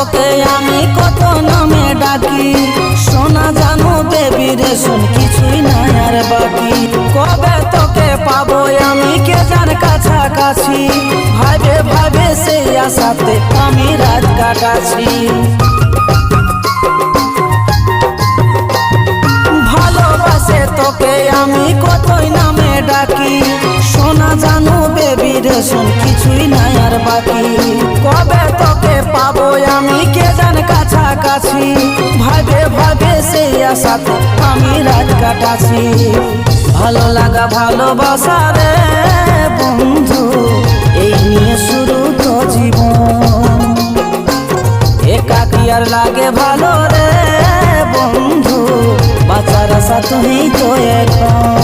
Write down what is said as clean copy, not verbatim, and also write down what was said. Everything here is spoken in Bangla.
তোকে আমি কত নামে ডাকি, সোনা জানো বেবি রে শোন কিছুই নাই আর বাকি। কবে তোকে পাবো আমি কে যার কাছাকাছি, ভাবে ভাবে সেই আশাতে আমি রাত কাটাছি। ভালোবাসে তোকে আমি কতই নামে ডাকি, সোনা জানো বেবি রে শোন কিছুই নাই আর বাকি। কবে তোকে পাবো আমি কে জান কাছাকাছি, ভাবে ভাবে সেই আশাতে আমি রাত কাটাছি। ভালো লাগা ভালোবাসা রে বন্ধু, এই নিয়ে শুরু তো জীবন। একাকী আর লাগে ভালো রে বন্ধু, বাঁচার আশা তুমি তো এখন।